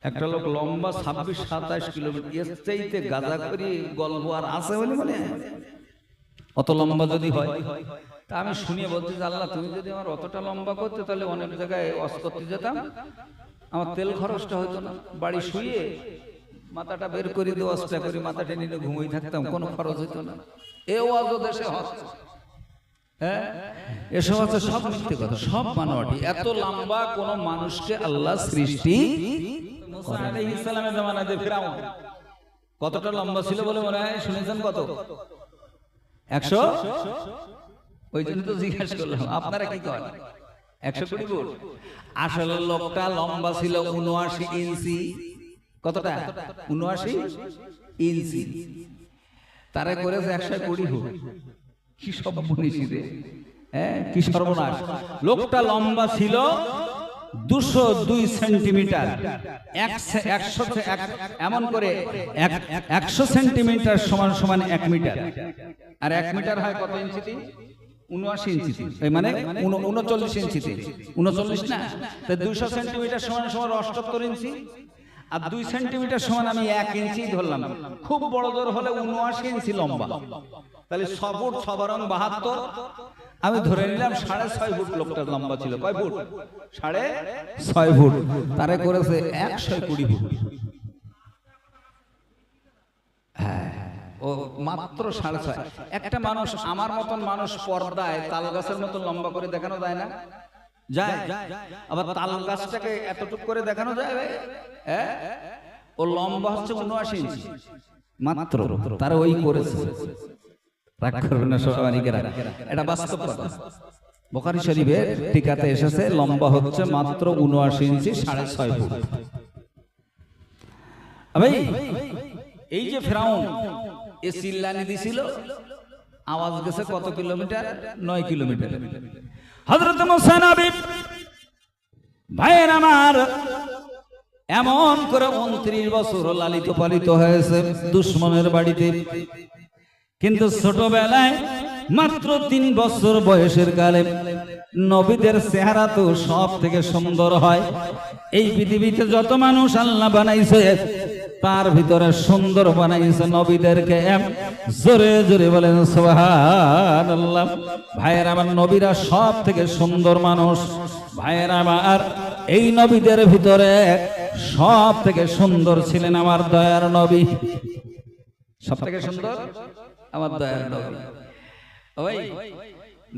একটা লোক লম্বা 26-27 কিলোমিটার, এর চাইতে গাঁজা করে গল্প আর আছে বলে মনে হয়? অত লম্বা যদি হয়, তা আমি শুনিয়ে বলছি যে আল্লাহ তুমি যদি আমার অতটা লম্বা করতে তাহলে অনেক জায়গায় ওয়াজ করতে যেতাম, আমার তেল খরচটা হতো না, বাড়ি শুয়ে মাথাটা বের করে দিয়ে ওয়াজটা করে মাথা টেনে নিয়ে ঘুমিয়ে থাকতাম, কোনো খরচ হতো না। এ ওয়াজও দেশে হচ্ছে। হ্যাঁ, এসব হচ্ছে সব মিথ্যে কথা, সব বানোয়াটি। এত লম্বা কোন মানুষকে আল্লাহ সৃষ্টি মুসা আলাইহিস সালামের জামানায় ফিরআউন কতটা লম্বা ছিল বলে মনে হয়? শুনেছেন কত? 100। ওই জন্য তো জিজ্ঞাসা করলাম আপনারা কি করেন 120 ফুট। আসলে লোকটা লম্বা ছিল 79 ইঞ্চি। কতটা? 79 ইঞ্চি। তারে করেছে 120 ফুট। কি সব বনিছি রে, হ্যাঁ, কি সর্বনাশ। লোকটা লম্বা ছিল 202 সেন্টিমিটার। 100 এমন করে 100 সেন্টিমিটার সমান সমান 1 মিটার। আর 1 মিটার হয় কত ইঞ্চিতে? 79 ইঞ্চিতে, মানে 39 ইঞ্চিতে। 39 না, তো 200 সেন্টিমিটার সমান সমান 78 ইঞ্চি। আর 2 সেন্টিমিটার সমান আমি 1 ইঞ্চি ধরলাম। খুব বড় জোর হলে 79 ইঞ্চি লম্বা। তাহলে 6 ফুট 6 বারং 72। আমি ধরে নিলাম 6.5 ফুট লোকটা লম্বা ছিল। কয় ফুট? 6.5 ফুট। তারে করেছে 120 ফুট। হ্যাঁ, ও মাত্র 6.5। একটা মানুষ, আমার মতন মানুষ পর্দায় তাল গাছের মতো লম্বা করে দেখানো যায় না? যায়। আবার তাল গাছটাকে এতটুকু করে দেখানো যায়? হ্যাঁ, ও লম্বা হচ্ছে 79 ইঞ্চি মাত্র। তারা ওই করেছে। রাগ করবেন না সবাইকেরা, এটা বাস্তব কথা। বুখারী শরীফের টিকাতে এসেছে লম্বা হচ্ছে মাত্র 79 ইঞ্চি, 6.5 ফুট। ভাই, এই যে ফিরআউন এ চিল্লানি দিছিল, আওয়াজ গেছে কত কিলোমিটার? 9 কিলোমিটার। হযরত মুসা নবী ভাইয়ের আমার এমন করে 29 বছর লালিত পালিত হয়েছে দুশমনের বাড়িতে, কিন্তু ছোটবেলায় মাত্র 3 বছর বয়সের কালে নবীদের চেহারা তো সব থেকে সুন্দর হয়। এই পৃথিবীতে যত মানুষ আল্লাহ বানাইছে তার ভিতরে সুন্দর বানাইছে নবীদেরকে। জোরে জোরে বলেন সুবহানাল্লাহ। ভাইয়ের আমার, নবীরা সব থেকে সুন্দর মানুষ। ভাইয়ের আমার, এই নবীদের ভিতরে সব থেকে সুন্দর ছিলেন আমার দয়ার নবী। সব থেকে সুন্দর আমার দয়ার নবী। ওই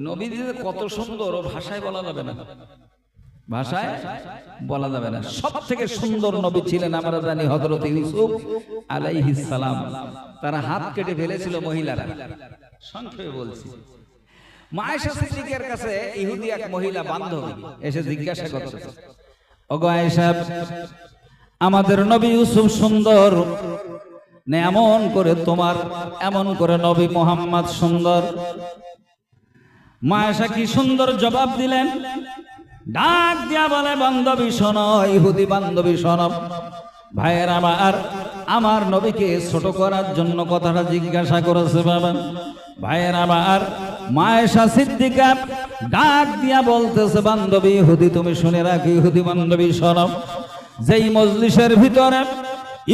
নবী কত সুন্দর, ভাষায় বলা যাবে না, ভাষায় বলা যাবে না। সব থেকে সুন্দর নবী ছিলেন আমরা জানি হযরত ইউসুফ আলাইহিস সালাম। তারা হাত কেটে ফেলেছিল মহিলারা। সংক্ষেপে বলছি, মা আয়েশা সিদ্দিকার কাছে ইহুদি এক মহিলা বান্ধবী এসে জিজ্ঞাসা করছে, ওগো আয়েশা, আমাদের নবী ইউসুফ সুন্দর না এমন করে তোমার, এমন করে নবী মুহাম্মদ সুন্দর? মা আয়েশা কি সুন্দর জবাব দিলেন। ডাক দিয়া বলে, বান্ধবী শোনো, ইহুদি বান্ধবী শোনো। ভাইয়ের আমার, আমার নবীকে ছোট করার জন্য কথাটা জিজ্ঞাসা করেছে বাবা। ভাইয়ের আমার, মা আয়েশা সিদ্দিকা ডাক দিয়া বলতেছে, বান্ধবী ইহুদি তুমি শুনে রাখো, ইহুদি বান্ধবী শোনো, যেই মজলিসের ভিতরে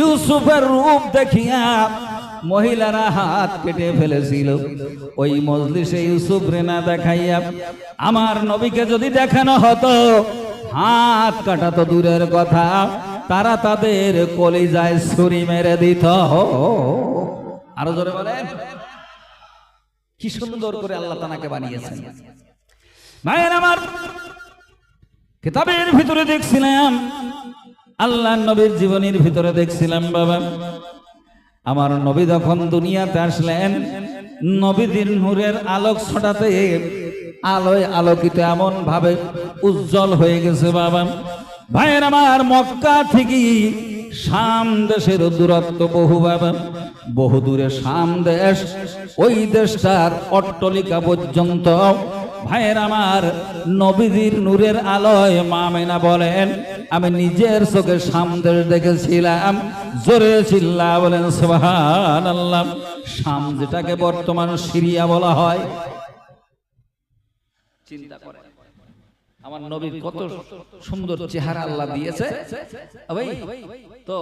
ইউসুফের রূপ দেখিয়া মহিলারা হাত কেটে ফেলেছিল, ওই মজলিসে ইউসুফ রে না দেখাইয়া আমার নবীকে যদি দেখানো হতো, হাত কাটা তো দূরের কথা, তারা তাদের কলিজায় ছুরি মেরে দিত। আরো জোরে বলেন, কি সুন্দর করে আল্লাহ তাআলাকে বানিয়েছেন। ভাইয়ের আমার, কিতাবের ভিতরে দেখছিলাম, আল্লাহর নবীর জীবনীর ভিতরে দেখছিলাম বাবা, আমার নবী যখন দুনিয়াতে আসলেন, নবীদের নূরের আলোক ছটাতে আলোয় আলোকিত এমন ভাবে উজ্জ্বল হয়ে গেছে বাবা। ভাইয়ের আমার, মক্কা থেকে শাম দেশের দূরত্ব বহু বাবা, বহু দূরে শাম দেশ, ওই দেশটার অট্টালিকা পর্যন্ত ভাইয়ের আমার নবীদের নূরের আলোয় মা আমেনা বলেন, আমি নিজের চোখে শাম দেশ দেখেছিলাম। জোরে চিল্লা বলেন সুবহানাল্লাহ। শাম যেটাকে বর্তমান সিরিয়া বলা হয়, চিন্তা করেন আমার নবীর কত সুন্দর চেহারা আল্লাহ দিয়েছে ভাই। তো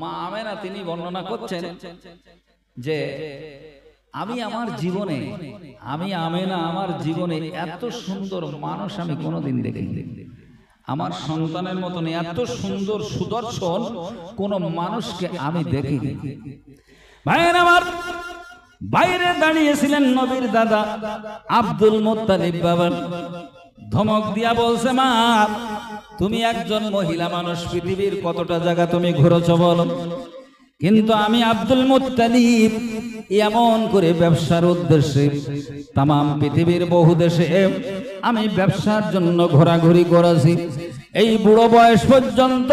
মা আমেনা তিনি বর্ণনা করছেন যে আমি আমার জীবনে, আমি আমেনা আমার জীবনে এত সুন্দর মানুষ আমি কোনোদিন দেখিনি। আমার সন্তানের মতন এত সুন্দর সুদর্শন কোন মানুষকে আমি দেখিনি। ভাইয়ের আমার, বাইরে দাঁড়িয়েছিলেন নবীর দাদা আব্দুল মুত্তালিব বাবা, ধমক দিয়া বলছে, মা তুমি একজন মহিলা মানুষ, পৃথিবীর কতটা জায়গা তুমি ঘুরেছ বলো, কিন্তু আমি আব্দুল মুত্তালিব এমন করে ব্যবসার উদ্দেশ্যে তাম পৃথিবীর বহু দেশে আমি ব্যবসার জন্য ঘোরাঘুরি করেছি। এই বুড়ো বয়স পর্যন্ত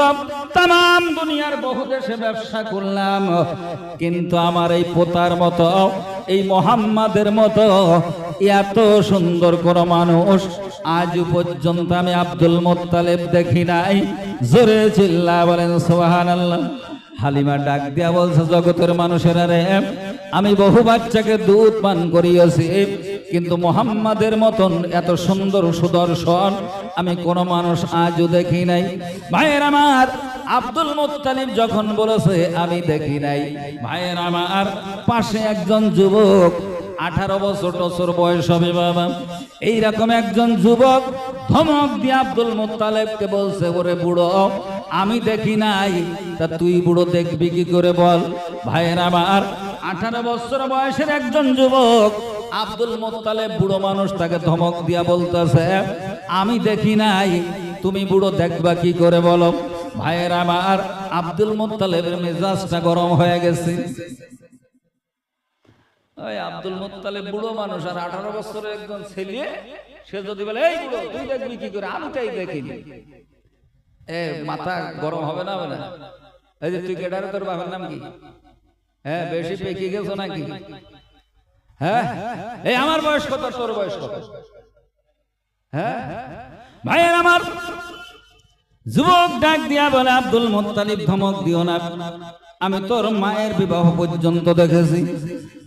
তাম দুনিয়ার বহু দেশে ব্যবসা করলাম, কিন্তু আমার এই পোতার মতো, এই মুহাম্মাদের মতো এত সুন্দর কোন মানুষ আজ পর্যন্ত আমি আব্দুল মুত্তালিব দেখি নাই। জোরে চিল্লা বলেন সুবহানাল্লাহ। হালিমা ডাক দিয়া বলছে, জগতের মানুষেরা রে, আমি বহু বাচ্চাকে দুধ পান করিয়েছি, কিন্তু মুহাম্মাদের মতন এত সুন্দর সুদর্শন আমি কোন মানুষ আজও দেখি নাই। ভাইয়ের আমার, আব্দুল মুত্তালিব যখন বলেছে আমি দেখি নাই, ভাইয়ের আমার পাশে একজন যুবক 18 বছর বয়স হবে বাবা, এইরকম একজন যুবক ধমক দিয়ে আব্দুল মুত্তালিবকে বলছে, ওরে বুড়ো আমি দেখি নাই, তা তুই বুড়ো দেখবি কি করে বল। ভাইয়ের আমার, 18 বছর বয়সের একজন যুবক আব্দুল মুত্তালিব বুড়ো মানুষ, তাকে ধমক দিয়া বলতেছে আমি দেখি নাই, তুমি বুড়ো দেখবা কি করে বলো। ভাইয়ের আমার, আব্দুল মুত্তালিবের মেজাজটা গরম হয়ে গেছে। ওই আব্দুল মুত্তালিব বুড়ো মানুষ, আর 18 বছরের একজন ছেলে, সে যদি বলে এই বুড়ো তুই দেখবি কি করে, আমি তাই দেখিনি, মাথা গরম হবে না? হবে না? এই যে তুই কেডারে, তোর বাবার নাম কি? হ্যাঁ, বেশি পেকে গেছো নাকি? হ্যাঁ, এই আমার বয়স কত, তোর বয়স কত? হ্যাঁ ভাইয়ের আমার, যুবক ডাক দিয়া বলে, আব্দুল মুত্তালিব ধমক দিও না, আমি তোর মায়ের বিবাহ পর্যন্ত দেখেছি।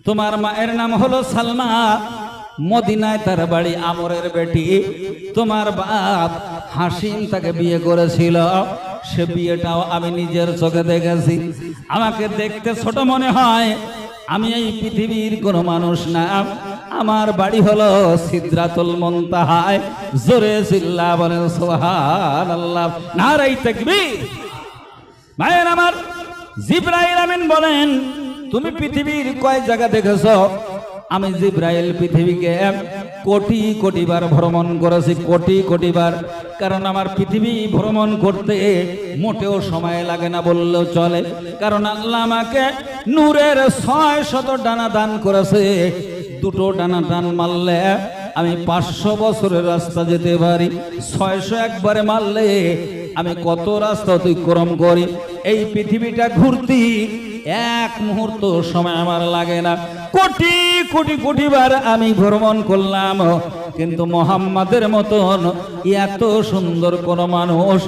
তোমার মায়ের নাম হলো সালমা, মদিনায় তার বাড়ি, আমরের বেটি। তোমার বাপ হাসিম তাকে বিয়ে করেছিল, সে বিয়েটাও আমি নিজের চোখে দেখেছি। আমাকে দেখতে ছোট মনে হয়, আমি এই পৃথিবীর কোনো মানুষ না, আমার বাড়ি হলো সিদরাতুল মুনতাহায়। জোরে চিল্লা বলেন সুবহানাল্লাহ, নারে তাকবীর। ভাইয়ের আমার, জিবরাইল আমিন বলেন, তুমি পৃথিবীর কয় জায়গা দেখেছো? আমি জিবরাইল পৃথিবীকে কোটি কোটি বার ভ্রমণ করেছি, কোটি কোটি বার। কারণ আমার পৃথিবী ভ্রমণ করতে মোটেও সময় লাগে না বললেও চলে, কারণ আল্লাহ আমাকে নূরের 600 ডানা দান করেছে। দুটো ডানা টান মারলে আমি 500 বছরের রাস্তা যেতে পারি, 600 একবারে মারলে আমি কত রাস্তা অতিক্রম করি। এই পৃথিবীটা ঘুরতে এক মুহূর্ত সময় আমার লাগে না, কোটি কোটি কোটি বার আমি ভ্রমণ করলাম, কিন্তু মুহাম্মাদের মতন এত সুন্দর কোন মানুষ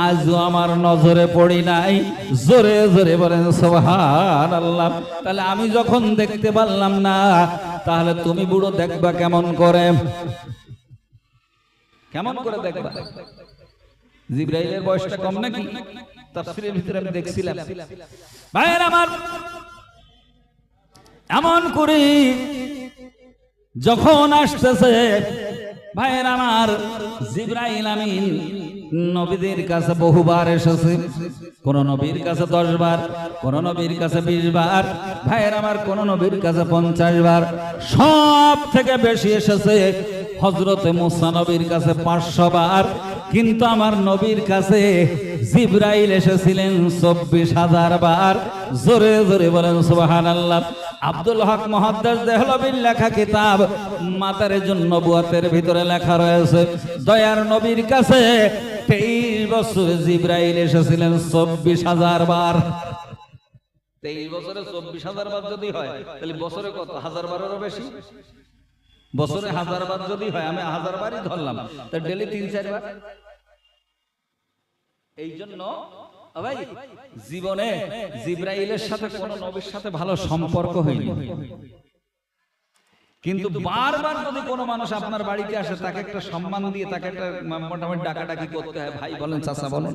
আজও আমার নজরে পড়ি নাই। জোরে জোরে বলেন সুবহানাল্লাহ। তাহলে আমি যখন দেখতে পারলাম না, তাহলে তুমি বুড়ো দেখবা কেমন করে? কেমন করে দেখবা? জিবরাইলের বয়সটা কম নাকি? তাফসীরের ভিতরে আমি দেখছিলাম। ভাইয়ের আমার, এমন করে যখন আসতেছে, ভাইয়ের আমার, জিবরাইল আমিন নবীদের কাছে বহুবার এসেছে। কোন নবীর কাছে 10 বার, কোন নবীর কাছে 20 বার, ভাইয়ের আমার কোন নবীর কাছে 50 বার। সব থেকে বেশি এসেছে হযরতে মুসা নবীর কাছে 500 বার। কিন্তু আমার নবীর কাছে জিবরাইল এসেছিলেন 24,000 বার। জোরে জোরে বলেন সুবহানাল্লাহ। আব্দুল হক মুহাদ্দিস দেহলভির লেখা কিতাব মাতারেজুন নবুয়াতের ভিতরে লেখা রয়েছে, দয়ার নবীর কাছে 23 বছরে জিবরাইল এসেছিলেন 24,000 বার। 23 বছরে 24,000 বার যদি হয়, তাহলে বছরে কত? 1000 বারেরও বেশি। বছরে 1000 বার যদি হয়, আমি 1000 বারই ধরলাম, তো ডেলি 3-4 বার। এই জন্য ভাই জীবনে জিবরাইলের সাথে কোন নবীর সাথে ভালো সম্পর্ক হয়নি। কিন্তু বারবার যদি কোনো মানুষ আপনার বাড়িতে আসে তাকে একটা সম্মান দিয়ে তাকে একটা মোটামুটি ডাকাডাকি করতে হয়, ভাই বলেন, চাচা বলেন।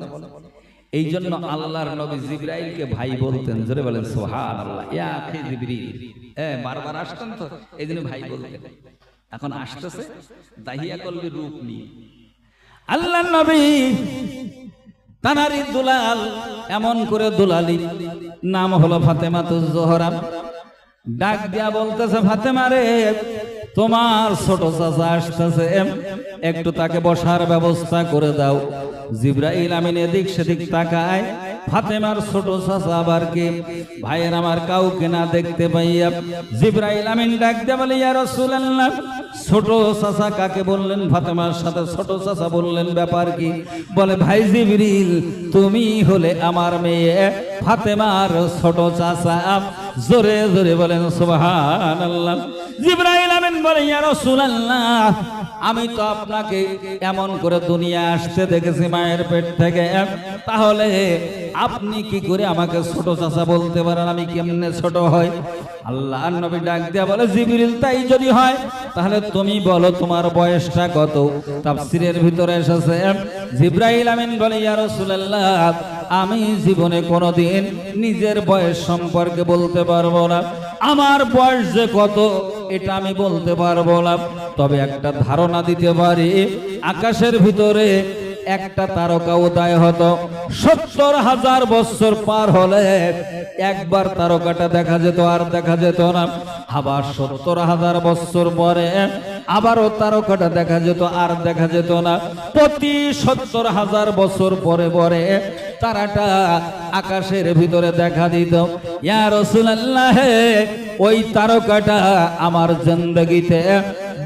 এই জন্য আল্লাহর নবী জিবরাইলকে ভাই বলতেন। জোরে বলেন সুবহানাল্লাহ। ইয়া আখি জিবরিল, বারবার আসতেন তো এই জন্য ভাই বলতেন। এখন আসতেছে দাহিয়া কলবি রূপ নিয়ে। আল্লাহর নবী তানারি দুলাল, এমন করে দুলালি, নাম হলো ফাতেমাতুজ জোহরা। ডাক দিয়া বলতেছে, ফাতেমা রে, তোমার ছোট চাচা আসতেছে, একটু তাকে বসার ব্যবস্থা করে দাও। জিবরাইল আমিন এদিক সেদিক তাকায়, ফাতেমার ছোট চাচা আবার কে? ভাইয়ের আমার কাউকে না দেখতে পাইয়া জিবরাইল আমিন ডাক দিয়ে বলে, ইয়া রাসূলুল্লাহ, ছোট চাচা কাকে বললেন? ফাতেমার সাথে ছোট চাচা বললেন, ব্যাপার কি? বলে, ভাই জিবরিল, তুমি হলে আমার মেয়ে ফাতেমার ছোট চাচা। জোরে জোরে বলেন সুবহানাল্লাহ। জিবরাইল আমিন বলে, ইয়া রাসূলুল্লাহ, আমি তো আপনাকে এমন করে দুনিয়া আসতে দেখেছি মায়ের পেট থেকে, তাহলে আপনি কি করে আমাকে ছোট চাচা বলতে পারেন? আমি কেমনে ছোট হয়? আল্লাহর নবী ডাক দিয়া বলে, জিবরিল, তাই যদি হয় তাহলে তুমি বলো তোমার বয়সটা কত? তাফসীরের ভিতরে এসেছে, জিবরাইল আমিন বলে, ইয়া রাসূলুল্লাহ, আমি জীবনে কোনোদিন নিজের বয়স সম্পর্কে বলতে পারবো না। আমার বয়স যে কত এটা আমি বলতে পারবো না, তবে একটা ধারণা দিতে পারি, আকাশের ভিতরে একটা তারকা উদয় হতো, ৭০,০০০ বছর পার হলে একবার তারকাটা দেখা যেত, আর দেখা যেত না। আবার ৭০,০০০ বছর পরে আবারও তারকাটা দেখা যেত, আর দেখা যেত না। প্রতি ৭০,০০০ বছর পরে পরে তারাটা আকাশের ভিতরে দেখা দিত। ইয়া রাসূলুল্লাহ, ওই তারকাটা আমার জিন্দেগিতে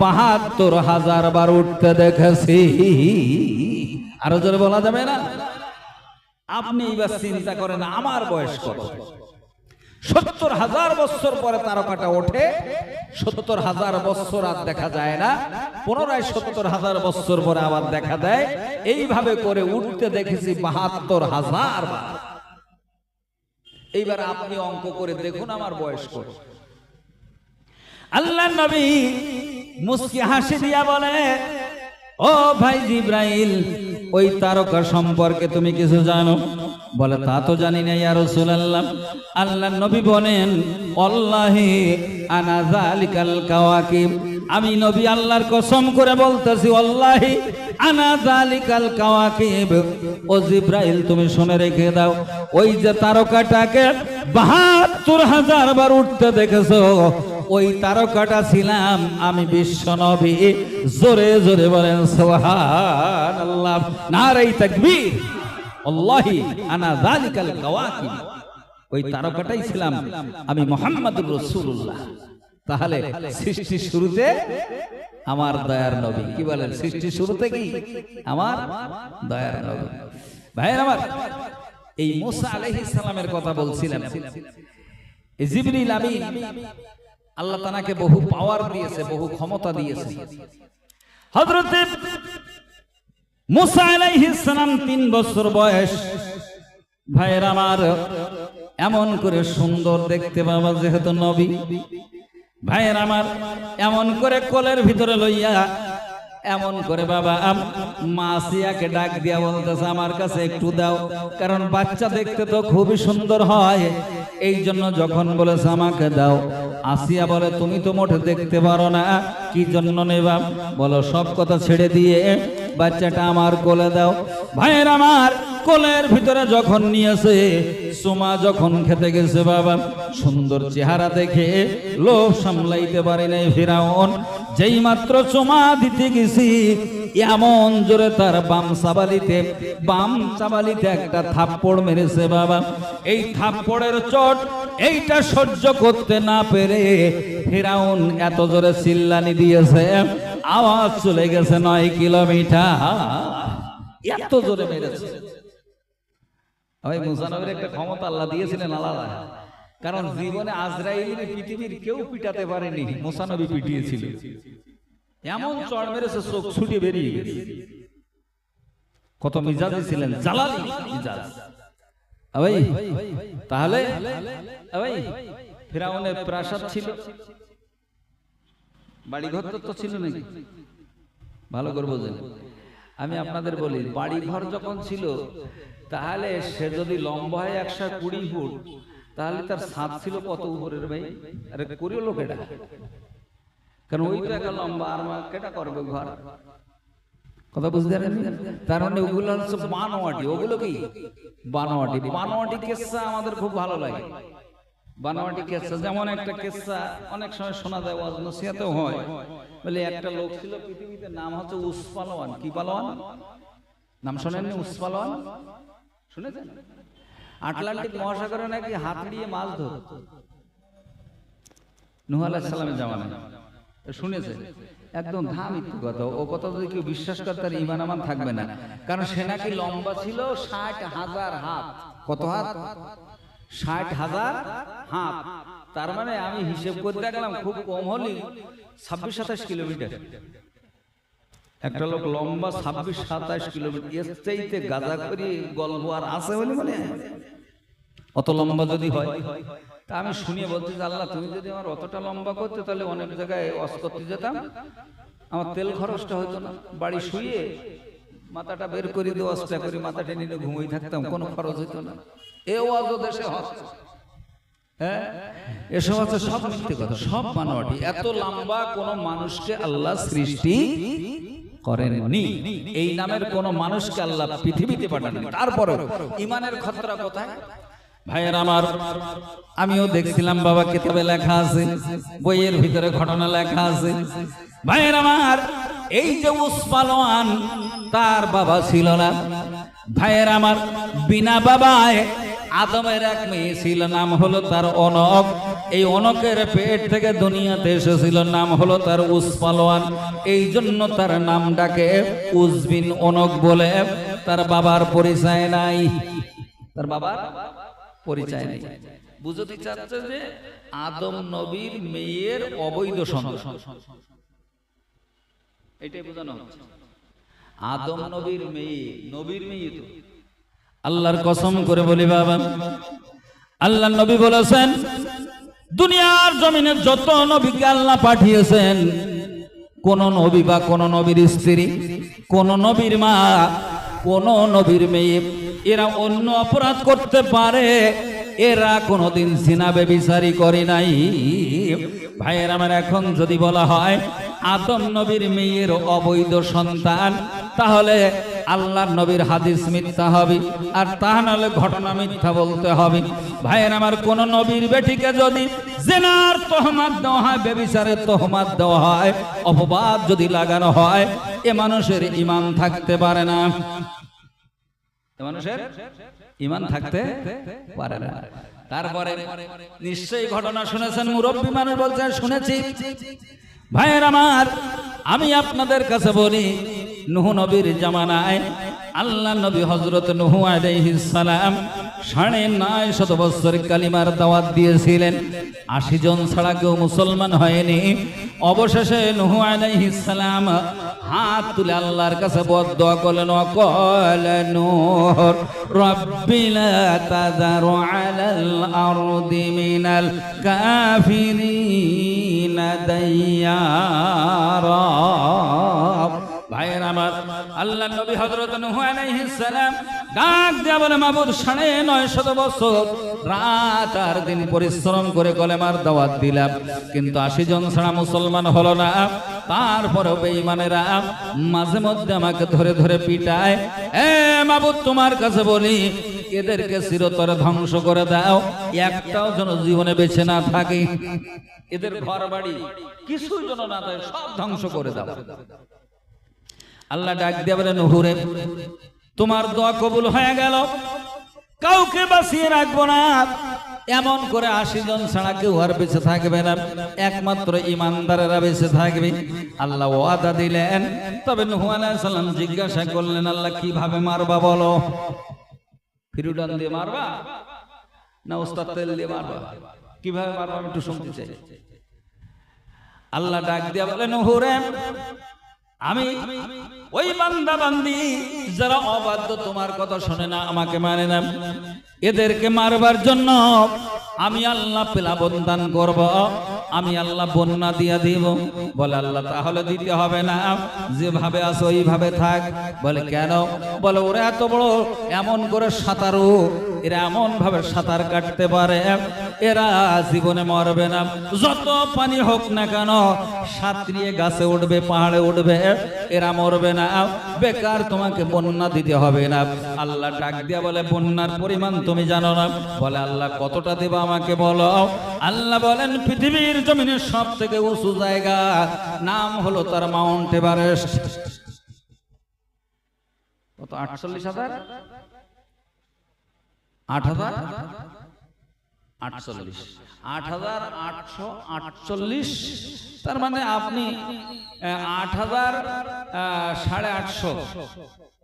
৭২,০০০ বার উঠতে দেখেছি। আরো জোরে বলা যাবে না? আপনি এবার চিন্তা করেন আমার বয়স কত। ৭০,০০০ বছর পরে তারকাটা ওঠে, ৭০,০০০ বছর আর দেখা যায় না, পুনরায় ৭০,০০০ বছর পরে আবার দেখা দেয়। এইভাবে করে উঠতে দেখেছি ৭২,০০০ বার। এইবার আপনি অঙ্ক করে দেখুন আমার বয়স কত। আল্লাহর নবী মুস্কি হাসি দিয়া বলে, ও ভাই জিবরাইল, ওই তারকা সম্পর্কে তুমি কিছু জানো? বলে, তা তো জানি না ইয়া রাসূলুল্লাহ। আল্লাহর নবী বলেন, আল্লাহি আনা যালিকাল কাওয়াকিব, আমি নবী আল্লাহর কসম করে বলতেছি, আল্লাহি আনা যালিকাল কাওয়াকিব। ও জিবরাইল, তুমি শুনে রেখে দাও, ওই যে তারকাটাকে ৭২,০০০ বার উঠতে দেখেছো, ওই তারকাটা ছিলাম আমি, বিশ্ব নবী। জোরে জোরে বলেন সুবহানাল্লাহ, নারে তাকবীর। আল্লাহি আনা যালিকাল কাওয়াকিব, ওই তারকাটাই ছিলাম আমি, মুহাম্মদুর রাসূলুল্লাহ। তাহলে সৃষ্টির শুরুতে আমার দয়ার নবী। কি বলেন? সৃষ্টির শুরুতে কি আমার দয়ার নবী। ভাইয়ের আমার, এই মুসা আলাইহিস সালামের কথা বলছিলাম। জিবরিল আমিন আল্লাহ তাআলাকে বহু পাওয়ার দিয়েছে, বহু ক্ষমতা দিয়েছে। হযরত মুসা আলাইহিস সালাম ৩ বছর বয়স। ভাইয়ের আমার, এমন করে সুন্দর দেখতে বাবা, যেহেতু নবী। ভাইয়ের আমার, এমন করে কোলের ভিতরে লইয়া, এমন করে বাবা মা আসিয়াকে ডাক দিয়া বলতেছে, আমার কাছে একটু দাও, কারণ বাচ্চা দেখতে তো খুবই সুন্দর হয়, এই জন্য যখন বলেছে আমাকে দাও। আসিয়া বলে, তুমি তো মোটে দেখতে পারো না, কি জন্য নেবা? বলো, সব কথা ছেড়ে দিয়ে বাচ্চাটা আমার কোলে দাও। ভাইয়ের আমার, কোলের ভিতরে যখন নিয়েছে, সুমা যখন খেতে গেছে বাবা, সুন্দর চেহারা দেখে লোভ সামলাইতে পারে নাই ফিরাউন। যেই মাত্র চুমা দিতে গেছি, এমন জোরে তার বাম চাবালিতে একটা থাপ্পড় মেরেছে বাবা। এই থাপ্পড়ের চোট এইটা সহ্য করতে না পেরে ফিরাউন এত জোরে চিল্লানি দিয়েছে, আওয়াজ চলে গেছে ৯ কিলোমিটার। এত জোরে মেরেছে। ওই মুসা নবীর একটা ক্ষমতা আল্লাহ দিয়েছিলেন আলাদা, কারণ জীবনে আজরাইল পৃথিবীর কেউ পিটাতে পারেনি, মুসা নবী পিটিয়েছিল। এমন চড় মেরেছে, চোখ ছুটে বেরিয়ে গেছে। কত মিজাজি ছিলেন, জালালি মিজাজ। তাহলে ফিরাউনের প্রাসাদ ছিল, বাড়ি ঘর তো ছিল নাকি? ভালো করে বোঝেন। আমি আপনাদের বলি, বাড়ি ঘর যখন ছিল তাহলে সে যদি লম্বা হয় 120 ফুট, তাহলে তার ছাদ ছিল কত উপরের ভাই? আরে করিও লোক এটা, কারণ ওই তো একটা লম্বা, আর কেটা করবে ঘর? কথা বুঝতে পারেন? তার মানে ওগুলো হচ্ছে বানোয়াটি। ওগুলো কি বানোয়াটি? বানোয়াটি কেসা আমাদের খুব ভালো লাগে। বানোয়াটি কেসা, যেমন একটা কেসা অনেক সময় শোনা যায়, ওয়াজ নসিহতেও হয়। বলে একটা লোক ছিল পৃথিবীতে, নাম হচ্ছে উসপালোয়ান। কি পালোয়ান? নাম শোনেননি? উসপালোয়ান শুনেছেন? আটলান্টিক মহাসাগরে নাকি হাত দিয়ে মাছ ধরত নূহ আলাইহিস সালামের জামানায়। শুনেছে? একদম মিথ্যে কথা। ও কথা যদি কেউ বিশ্বাস করে তার ঈমান আমান থাকবে না। কারণ সে নাকি লম্বা ছিল 60,000 হাত। কত হাত? 60,000 হাত। তার মানে আমি হিসেব করে দেখলাম, খুব কম হলে 26-27 কিলোমিটার। একটা লোক লম্বা 26-27 কিলোমিটার, এর চাইতে গাজা করে গল্প আর আছে বলে মানে অত লম্বা যদি হয়। তা আমি শুনিয়ে বলতে যে, আল্লাহ তুমি যদি আমার অতটা লম্বা করতে, তাহলে অনেক জায়গায় ওয়াজ করতে যেতাম, আমার তেল খরচটা হতো না, বাড়ি শুয়ে মাথাটা বের করে দিয়ে ওয়াজটা করে মাথাটা নিয়ে ঘুমিয়ে থাকতাম, কোনো খরচ হতো না। এ ওয়াজও দেশে হচ্ছে। হ্যাঁ, এসব হচ্ছে সব মিথ্যে কথা, সব বানোয়াটি। এত লম্বা কোন মানুষকে আল্লাহ সৃষ্টি করেননি। এই নামের কোন মানুষকে আল্লাহ পৃথিবীতে পাঠাননি। তারপরে ইমানের খতরা কোথায় ভাইয়ের আমার? আমিও দেখছিলাম বাবা, কিতাবে লেখা আছে, বইয়ের ভিতরে ঘটনা লেখা আছে। ভাইয়ের আমার, এই যে উসপালোয়ান, তার বাবা ছিল না। ভাইয়ের আমার, বিনা বাবায় আদমের এক মেয়ে ছিল, নাম হলো তার অনক। এই অনকের পেট থেকে দুনিয়াতে এসেছিল, নাম হলো তার উসপালোয়ান। এই জন্য তার নামটাকে উজবিন অনক বলে। তার বাবার পরিচয় নাই, তার বাবার পরিচয় নেই। বুঝতে চাচ্ছে যে আদম নবীর মেয়ের অবৈধ সন্তান, এটাই বোঝানো হচ্ছে। আদম নবীর মেয়ে, নবীর মেয়ে তো। আল্লাহর কসম করে বলি বাবা, আল্লাহ নবী বলেছেন, দুনিয়ার জমিনে যত নবীকে আল্লাহ পাঠিয়েছেন, কোন নবী বা কোন নবীর স্ত্রী, কোন নবীর মা, কোন নবীর মেয়ে এরা অন্য অপরাধ করতে পারে, এরা কোনোদিন জিনা ব্যভিচারী করে নাই। ভাইয়ের আমার, এখন যদি বলা হয় আদম নবীর মেয়ের অবৈধ সন্তান, তাহলে আল্লাহর নবীর হাদিস মিথ্যা হবে, আর তা নাহলে ঘটনা মিথ্যা বলতে হবে। ভাইয়ের আমার, কোন নবীর বেটিকে যদি জিনার তহমাত দেওয়া হয়, ব্যভিচারের তহমাত দেওয়া হয়, অপবাদ যদি লাগানো হয়, এ মানুষের ঈমান থাকতে পারে না। মানুষের ঈমান থাকতে পারে না। তারপরে নিশ্চয়ই ঘটনা শুনেছেন, মুরব্বী মানুষ বলছেন শুনেছি। ভাইয়ের আমার, আমি আপনাদের কাছে বলি, নূহ নবীর জামানায় আল্লাহ নবী হযরত নূহ আলাইহিস সালাম 950 বছর কালিমার দাওয়াত দিয়েছিলেন। 80 জন ছাড়া কেউ মুসলমান হয়নি। অবশেষে নূহ আলাইহিস সালাম হাত তুলে আল্লাহর কাছে বদদোয়া করলেন, ওয়াকাল নূহ রাব্বি লা তাযারু আলাল আরদি মিনাল কাফিরিনা দাইয়ারা। ভাইয়ের আমার, আল্লাহ নবী হযরত নূহ আলাইহিস সালাম ডাক দিয়া বলে, মাবুদ 950 বছর রাত আর দিন পরিশ্রম করে কলেমার দাওয়াত দিলাম, কিন্তু 80 জন ছাড়া মুসলমান হলো না। তারপরেও বেঈমানেরা মাঝে মধ্যে আমাকে ধরে ধরে পিটায়। এ মাবুদ, তোমার কাছে বলি, এদেরকে চিরতরে ধ্বংস করে দাও, একটাও যেন জীবনে বেঁচে না থাকে, এদের ঘর বাড়ি কিছুই যেন না থাকে, সব ধ্বংস করে দাও। আল্লাহ ডাক দিয়ে বলেন, নূহ রে, তোমার দোয়া কবুল হয়ে গেল, কাউকে বাঁচিয়ে রাখবো না। এমন করে 80 জন ছাড়া কেউ আর বেঁচে থাকবে না, একমাত্র ইমানদারেরা বেঁচে থাকবে। আল্লাহ ওয়াদা দিলেন। তবে নূহ আলাইহিস সালাম জিজ্ঞাসা করলেন, আল্লাহ কিভাবে মারবা বলো? ফিরুডান দিয়ে মারবা না ওস্তাদ তেল দিয়ে মারবা? কিভাবে মারবা আমি একটু শুনতে চাই। আল্লাহ ডাক দিয়ে বলেন, নূহ রে, আমি ওই বান্দা বান্দি যারা অবাধ্য, তোমার কথা শুনে না, আমাকে মানে না, এদেরকে মারবার জন্য আমি আল্লাহ প্লাবন দান করব। আমি আল্লাহ বন্যা দিয়ে দিব। বলে আল্লাহ তাহলে দিতে হবে না, যেভাবে আছে ওইভাবে থাক। বলে কেন? বলে ওরা এত বড় এমন করে সাঁতারু, এরা এমন ভাবে সাঁতার কাটতে পারে, এরা জীবনে মরবে না। যত পানি হোক না কেন সাঁতরিয়ে গাছে উঠবে, পাহাড়ে উঠবে, এরা মরবে না। বেকার তোমাকে বন্যা দিতে হবে না। আল্লাহ ডাক দিয়া বলে বন্যার পরিমাণ তুমি জানো না? বলে আল্লাহ কতটা দেবা আমাকে বলো। আল্লাহ বলেন পৃথিবীর জমিনের সব থেকে উঁচু জায়গা, নাম হলো তার মাউন্ট এভারেস্ট। কত? 48,000 8,848। তার মানে আপনি 8,850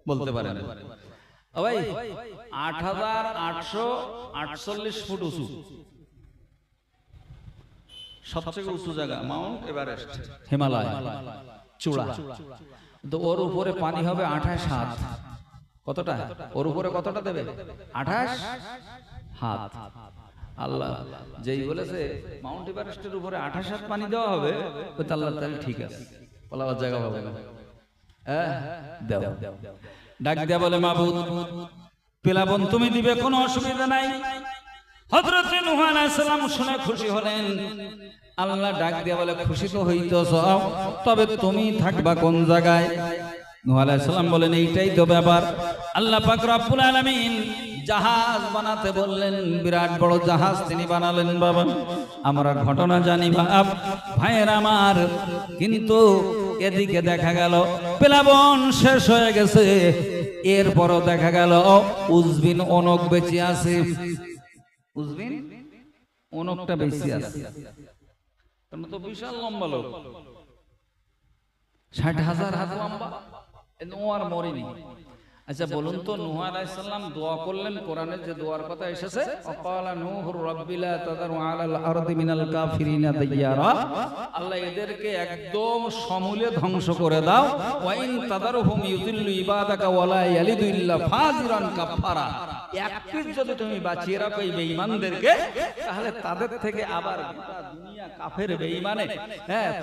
বলতে পারেন ভাই। 8,848 ফুট উঁচু, সবচেয়ে উঁচু জায়গা মাউন্ট এভারেস্ট, হিমালয় চূড়া। তো ওর উপরে পানি হবে 28 হাত। কতটা? ওর উপরে কতটা দেবে? 28 হাত। আল্লাহ যেই বলেছে মাউন্ট এভারেস্টের উপরে 28 হাত পানি দেওয়া হবে, ওই তো আল্লাহ তাহলে ঠিক আছে, বলার জায়গা হবে না। হ্যাঁ দাও। ডাক দেয়া বলে মাবুদ পেলাবন তুমি দিবে, কোনো অসুবিধা নাই। হযরত নূহ আলাইহিস সালাম শুনে খুশি হলেন। আল্লাহ ডাক দিয়া বলে খুশি তো হইতেছ, তবে তুমি থাকবা কোন জায়গায়? নূহ আলাইহিস সালাম বলেন এইটাই তো ব্যাপার। আল্লাহ পাক রব্বুল আলামিন জাহাজ বানাতে বললেন, বিরাট বড় জাহাজ তিনি বানালেন। বাবা আমরা ঘটনা জানি বাপ, ভাইয়ের আমার, কিন্তু এদিকে দেখা গেল প্লাবন শেষ হয়ে গেছে। এরপরও দেখা গেল উজবিন অনক বেঁচে আছে। উজবিন অনকটা বেঁচে আছে, তো বিশাল লম্বা লোক, 60,000 হাত লম্বা। ও আর মরেনি। আচ্ছা বলুন তো, নূহ আলাইহিস সালাম দোয়া করলেন, কোরআনে যে দোয়ার কথা এসেছে, অকালা নূহু রাব্বি লা তাযারু আলাল আরদি মিনাল কাফিরিনা দাইয়ারা, আল্লাহ এদেরকে একদম সমূলে ধ্বংস করে দাও। ওয়া ইন তাযারহুম ইউযিল্লু ইবাদাকা ওয়া লা ইয়ালিদু ইল্লা ফাজিরান কাফারা, এক পিস যদি তুমি বাঁচিয়ে রাখো এই বেঈমানদেরকে, তাহলে তাদের থেকে আবার গোটা দুনিয়া কাফের বেঈমানে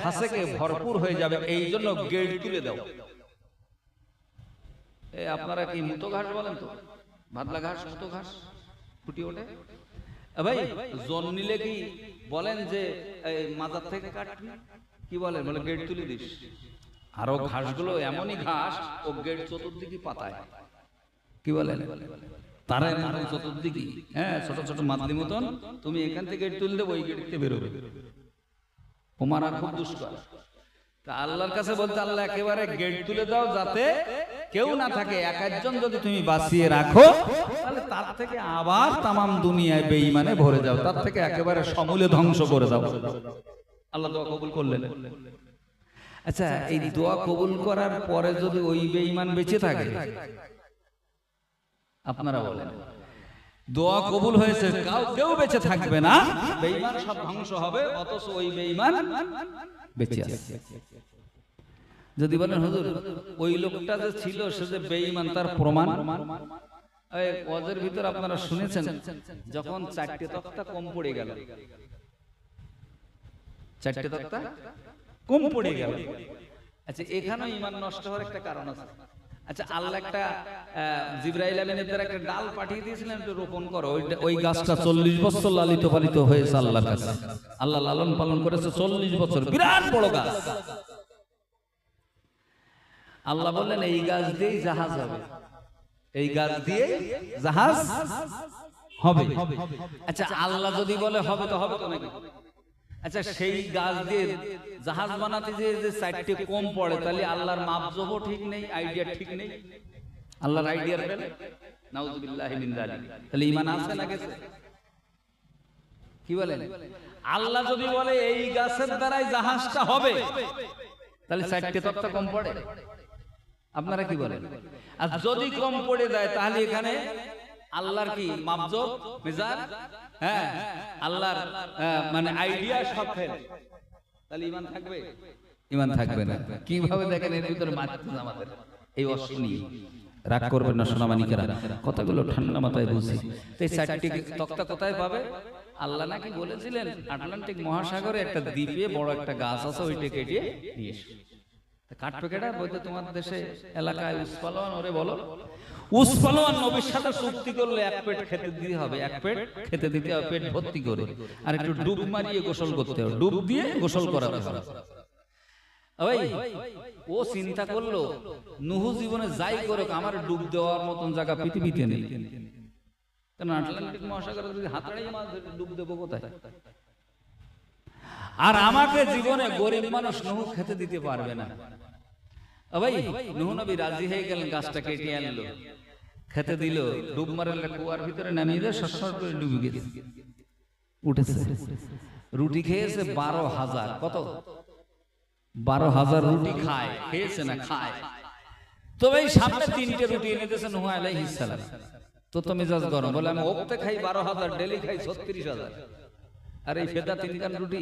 ফাসেকে ভরপুর হয়ে যাবে। এই জন্য গেট তুলে দাও। আপনারা কি মুতো ঘাস বলেন তো? ভাদলা ঘাস, মুতো ঘাস ফুটি ওঠে ভাই। জন নিলে কি বলেন যে মাজার থেকে কাটবি? কি বলেন? বলে গেট তুলে দিস। আরো ঘাসগুলো এমনই ঘাস, ও গেট চতুর্দিকে পাতায়। কি বলেন? তারা চতুর্দিকে ছোট ছোট মাদলি মতন, তুমি এখান থেকে গেট তুলে দেবো, ওই গেট থেকে বেরোবে। ওমার আর খুব দুষ্কর। তা আল্লাহর কাছে বলতে, আল্লাহ একেবারে গেট তুলে দাও, যাতে কেউ না থাকে। এক একজন যদি তুমি বাঁচিয়ে রাখো, তাহলে তার থেকে আবার তামাম দুনিয়ায় বেঈমানে ভরে যাও, তার থেকে একেবারে সমূলে ধ্বংস করে দাও। আল্লাহ দোয়া কবুল করলেন। আচ্ছা এই দোয়া কবুল করার পরে যদি ওই বেঈমান বেঁচে থাকে, আপনারা বলেন, দোয়া কবুল হয়েছে, কেউ বেঁচে থাকবে না, বেঈমান সব ধ্বংস হবে, অথচ ওই বেঈমান বেঁচে আছে। যদি বলেন হুজুর ওই লোকটা যে ছিল সে যে বেঈমান, তার প্রমাণ ওয়াজের ভিতর আপনারা শুনেছেন, যখন 4টে তক্তা কম পড়ে গেল, 4টে তক্তা কম পড়ে গেল। আচ্ছা এখানেও ঈমান নষ্ট হওয়ার একটা কারণ আছে। আচ্ছা আল্লাহ একটা জিবরাইল আমিনের দ্বারা একটা ডাল পাঠিয়ে দিয়েছিলেন, একটু রোপণ করো। ওই গাছটা 40 বছর লালিত পালিত হয়েছে আল্লাহর কাছে। আল্লাহ লালন পালন করেছে 40 বছর, বিরাট বড় গাছ। আল্লাহ বললেন এই গাছ দিয়েই জাহাজ হবে, এই গাছ দিয়ে জাহাজ হবে। আচ্ছা আল্লাহ যদি বলে হবে তো হবে তো নাকি? আচ্ছা সেই গাছ দিয়ে জাহাজ বানাতে যে 4টে কম পড়ে, তাহলে আল্লাহর মাপজোবও ঠিক নেই, আইডিয়া ঠিক নেই। আল্লাহর আইডিয়া পেলে নাউযুবিল্লাহি মিন যালিক, তাহলে ঈমান আছে না গেছে? কি বলেন? আল্লাহ যদি বলে এই গাছের দ্বারাই জাহাজটা হবে, তাহলে 4টে তক্তা কম পড়ে? আপনারা কি বলেন? আর যদি কম পড়ে যায়, তাহলে এখানে আল্লাহর কি মাপজোব, মিজান, আল্লাহর মানে আইডিয়া সব ফেল, তাহলে ঈমান থাকবে? ঈমান থাকবে না। কিভাবে দেখেন এর ভিতরে মারতেছে আমাদের এই অশ্লীল। রাগ করবেন না সোনামানিকেরা, কথাগুলো ঠান্ডা মাথায় বুঝি। তো এই 4টি তক্তা কোথায় পাবে? আল্লাহ নাকি বলেছিলেন আটলান্টিক মহাসাগরে একটা দ্বীপে বড় একটা গাছ আছে, ওইটা কেটে নিয়ে এসো। কাটবে কেটা বলতে তোমার দেশে এলাকায় উসপালোয়ান ওরে বলো, উসপালোয়ান নবীর সাথে চুক্তি করলে এক পেট খেতে দিতে হবে, এক পেট খেতে দিতে হবে পেট ভর্তি করে, আর একটু ডুব মারিয়ে গোসল করতে হবে, ডুব দিয়ে গোসল করাতে হবে। ওই ও চিন্তা করলো নূহ জীবনে যাই করুক আমার ডুব দেওয়ার মতন জায়গা পৃথিবীতে নেই, কারণ আটলান্টিক মহাসাগরে যদি হাতড়াই মাছ ডুব দেবো কোথায়? আর আমাকে জীবনে গরিব মানুষ নূহ খেতে দিতে পারবে না। ভাই নূহ নবী রাজি হয়ে গেলেন, গাছটা কেটে আনলো, খেতে দিল, ডুব মারলে কুয়ার ভিতরে নামিয়ে দিয়ে সরসর করে ডুবে গেছে, উঠেছে। রুটি খেয়েছে 12,000, কত 12,000 রুটি খায়, খেয়েছে না খায়। তো ভাই সামনে 3টে রুটি এনে দিয়েছে নূহ আলাইহিস সালাম, তো তো মেজাজ গরম, বলে আমি ওপতে খাই 12,000, ডেলি খাই 36,000, আর এই ফেদা 3 কান রুটি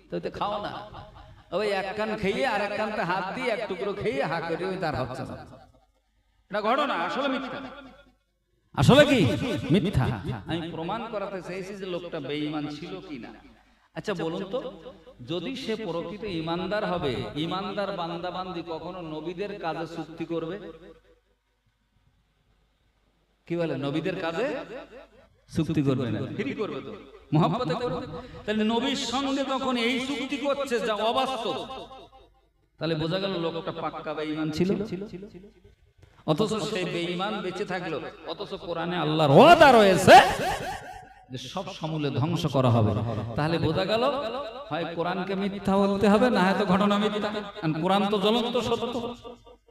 তো খাও না। ওই এক কান খেয়ে আর এক কানতে হাত দিয়ে এক টুকরো খেয়ে হা করে ওই তার হচ্ছে না। এটা ঘটনা, আসলে মিথ্যা, আসলে কি মিথ্যা। আমি প্রমাণ করাতে চাইছি যে লোকটা বেঈমান ছিল কিনা। আচ্ছা বলুন তো, যদি সে প্রকৃত ইমানদার হবে, ইমানদার বান্দা বান্দি কখনো নবীদের কাজে চুক্তি করবে? কি বলে, নবীদের কাজে চুক্তি করবে না, ফ্রি করবে তো, মুহাব্বতে করবে। তাহলে নবীর সঙ্গে যখন এই চুক্তি করছে যা অবাস্তব, তাহলে বোঝা গেল লোকটা পাক্কা বেঈমান ছিল। অথচ সেই বেঈমান বেঁচে থাকলো, অথচ কোরআনে আল্লাহর ওয়াদা রয়েছে যে সব সমূলে ধ্বংস করা হবে। তাহলে বোঝা গেল হয় কোরআনকে মিথ্যা বলতে হবে, না হয়তো ঘটনা মিথ্যা, কারণ কোরআন তো জ্বলন্ত সত্য।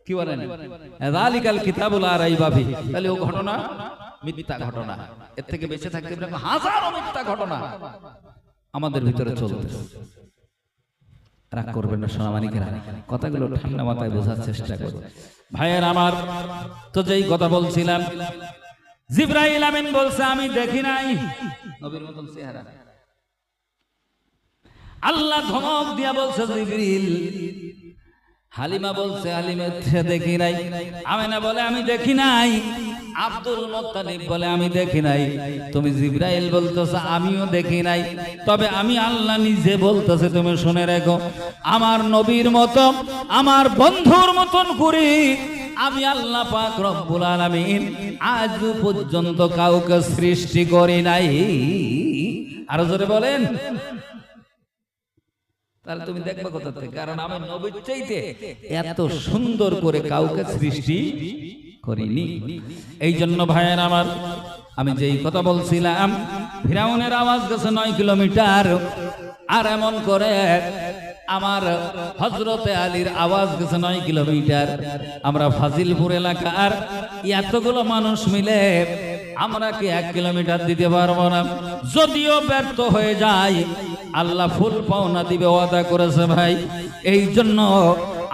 কি বলেন, যালিকাল কিতাবুল লা রাইবা ফিহি, তাহলে ও ঘটনা মিথ্যা ঘটনা। এর থেকে বেঁচে থাকতে হাজারো মিথ্যা ঘটনা আমাদের ভিতরে চলতেছে। রাগ করবেন না সোনামানিকেরা, কথাগুলো ঠান্ডা মাথায় বোঝার চেষ্টা করুন। ভাইয়ের আমার, তো যেই কথা বলছিলাম, জিবরাইল আমিন বলছে আমি দেখি নাই নবীর মতন চেহারা। আল্লাহ ধমক দিয়া বলছে জিবরিল। হালিমা বলছে হালিমা দেখি নাই। আমেনা বলে আমি দেখি নাই। আব্দুল মুত্তালিব বলে আমি দেখি নাই। তুমি জিবরাইল বলতেছো আমিও দেখি নাই, তবে আমি আল্লাহ নিজে বলতেছে তুমি শুনে রাখো, আমার নবীর মতো আমার বন্ধুর মতন করি আমি আল্লাহ পাক রব্বুল আলামিন আজ পর্যন্ত কাউকে সৃষ্টি করি নাই। আরো জোরে বলেন। তাহলে তুমি দেখবে কোথা থেকে, কারণ আমি নবীর চাইতে এত সুন্দর করে কাউকে সৃষ্টি করিনি। এই জন্য ভাইয়ের আমার, আমি যেই কথা বলছিলাম, ফিরাউনের আওয়াজ গেছে 9 কিলোমিটার, আর এমন করে আমার হযরতে আলীর আওয়াজ গেছে 9 কিলোমিটার। আমরা ফাজিলপুর এলাকার এতগুলো মানুষ মিলে আমরা কি 1 কিলোমিটার দিতে পারবো না? যদিও ব্যর্থ হয়ে যায়, আল্লাহ ফুল পাওনা দিবে ওয়াদা করেছে ভাই। এই জন্য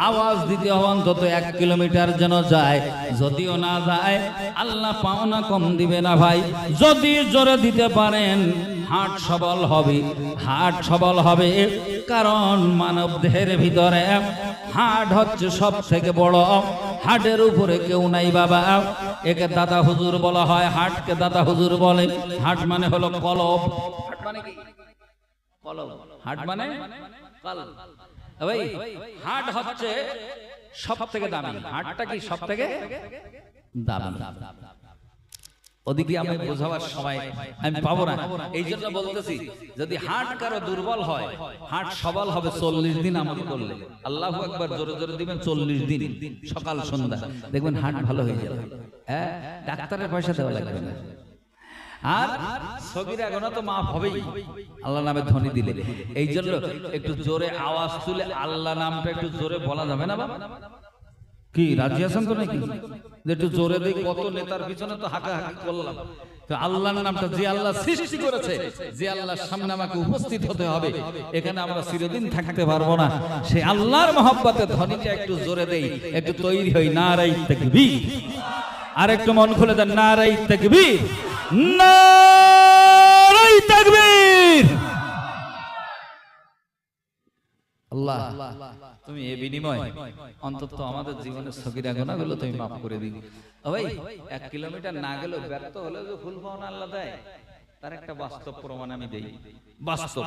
আওয়াজ দিতে অন্তত 1 কিলোমিটার যেন যায়। যদিও না যায়, আল্লাহ পাওনা কম দিবে না ভাই। যদি জোরে দিতে পারেন হাট সবল হবে, হাট সবল হবে। কারণ মানব দেহের ভিতরে হাট হচ্ছে সব থেকে বড়, হাটের উপরে কেউ নাই বাবা। একে দাদা হুজুর বলা হয়, হাটকে দাদা হুজুর বলে। হাট মানে হলো কলব। হাট মানে কি? কলব। হাট মানে কলব। ভাই হাট হচ্ছে সব থেকে দামি। হাটটা কি সব থেকে দামি? ওদিকে আমি বোঝাবার সময় আমি পাবো না, এই জন্য বলতেছি, যদি হাট কারো দুর্বল হয়, হাট সবল হবে 40 দিন আমল করলে। আল্লাহু আকবার জোরে জোরে দিবেন, 40 দিন সকাল সন্ধ্যা দেখবেন হাট ভালো হয়ে যাবে। হ্যাঁ, ডাক্তারের পয়সা দেওয়া লাগবে না। আর সগীরা গুনাহ তো মাফ হবেই আল্লাহ নামে ধ্বনি দিলে। এই জন্য একটু জোরে আওয়াজ তুলে আল্লাহ নামটা একটু জোরে বলা যাবে না বাবা? কি রাজি আছেন তো নাকি? একটু জোরে দেই, কত নেতার পিছনে তো হাঁকাহাঁকি করলাম। তো আল্লাহর নামটা, যে আল্লাহ সৃষ্টি করেছে, যে আল্লাহর সামনে আমাকে উপস্থিত হতে হবে, এখানে আমরা চিরদিন থাকতে পারবো না। সেই আল্লাহর মহব্বতে ধ্বনিটা একটু জোরে দেই, একটু তৈরি হই। নারায়ে তাকবীর। আর একটু মন খুলে দেন, নারায়ে তাকবীর, নারায়ে তাকবীর। আল্লাহ তুমি এ বিনিময় অন্তত আমাদের জীবনের সগীরা গুনাহগুলো তুমি মাফ করে দিও। ভাই 1 কিলোমিটার না গেলেও ব্যর্থ হলে যে ফুল পাওনা আল্লাহ দেয়, তার একটা বাস্তব প্রমাণ আমি দেই, বাস্তব।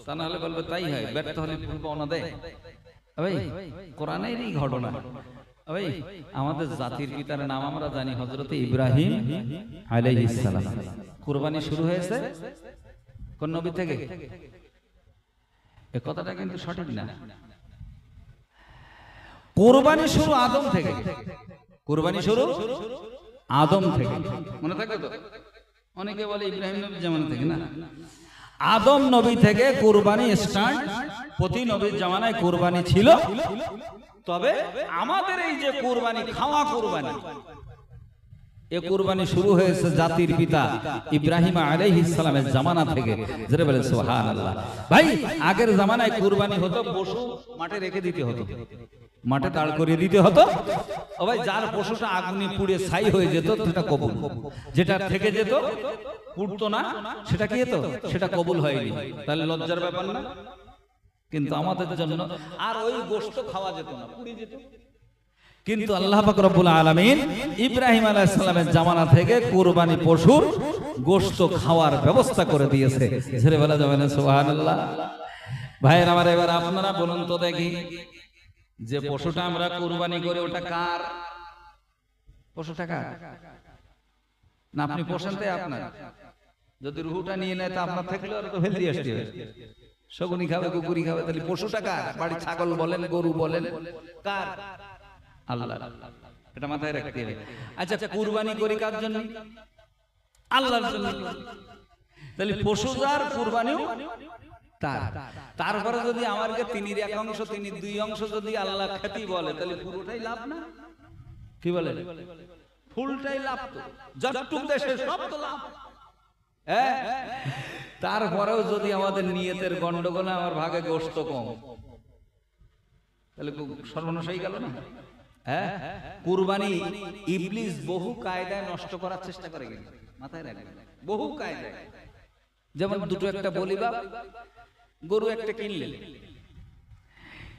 তা না হলে বলবে তাই হয়, ব্যর্থ হলে বলবো অনা দেয়। ভাই কোরআনেরই ঘটনা। ভাই আমাদের জাতির পিতার নাম আমরা জানি হযরত ইব্রাহিম আলাইহিস সালাম। কুরবানি শুরু হয়েছে কোন নবী থেকে? এই কথাটা কিন্তু সঠিক না। কুরবানি শুরু আদম থেকে। কুরবানি শুরু আদম থেকে, মনে থাকে তো? অনেকে বলে ইব্রাহিম নবীর জামানা থেকে, না, আদম নবী থেকে কুরবানি স্টার্ট। প্রতি নবীর জামানায় কুরবানি ছিল, তবে আমাদের এই যে কুরবানি, খাওয়া কুরবানি, এ কুরবানি শুরু হয়েছে জাতির পিতা ইব্রাহিম আলাইহিস সালামের জামানা থেকে। জোরে বলে সুবহানাল্লাহ। ভাই আগের জামানায় কুরবানি হতো, পশু মাঠে রেখে দিতে হতো, মাঠে দাঁড় করিয়ে দিতে হতো। ও ভাই যার পশুটা আগুনে পুড়ে ছাই হয়ে যেত সেটা কবুল, যেটা থেকে যেত পুড়তো না সেটা কি হতো? সেটা কবুল হয়নি। তাহলে লজ্জার ব্যাপার না? কিন্তু আমাদের জন্য আর ওই গোশত খাওয়া যেত না, পুড়ে যেত। কিন্তু আল্লাহ পাক রব্বুল আলামিন ইব্রাহিম আলাইহিস সালামের জামানা থেকে কুরবানি পশুর গোশত খাওয়ার ব্যবস্থা করে দিয়েছে। ছেড়ে বলা যাবে না সুবহানাল্লাহ। ভাইয়ের আমার, এবার আপনারা বলুন তো দেখি, যে পশুটা আমরা কুরবানি করে ওটা কার? পশুটা কার? না আপনি পোষেন তাই আপনার? যদি রুহুটা নিয়ে নেয় তা আপনার থাকলেও আর তো ফেলে দিয়ে আসতে হবে। শগুনি খাবে, কুকুরি খাবে, তাহলে পশুটা কার? বাড়ি ছাগল বলেন, গরু বলেন, কার? আল্লাহ। এটা মাথায় রাখতে হবে। আচ্ছা কুরবানি করি কার জন্য? আল্লাহর জন্য। তাহলে পশু যার, কুরবানিও তার। তারপরে যদি আমাকে তিনির এক অংশ, তিনির দুই অংশ যদি আল্লাহ খেতে বলে, তাহলে পুরোটাই লাভ না? কি বলে? ফুলটাই লাভ। তো যতটুকু দেশে সব তো লাভ। হ্যাঁ, তারপরেও যদি আমাদের নিয়তের গন্ডগোলে আমার ভাগে গোশত কম, তাহলে সর্বনাশ হয়ে গেল না? হ্যাঁ, কুরবানি ইবলিস বহু কায়দায় নষ্ট করার চেষ্টা করে, কিন্তু মাথায় রাখবেন, বহু কায়দায়। যেমন দুটো একটা বলিবা, গরু একটা কিনলেন,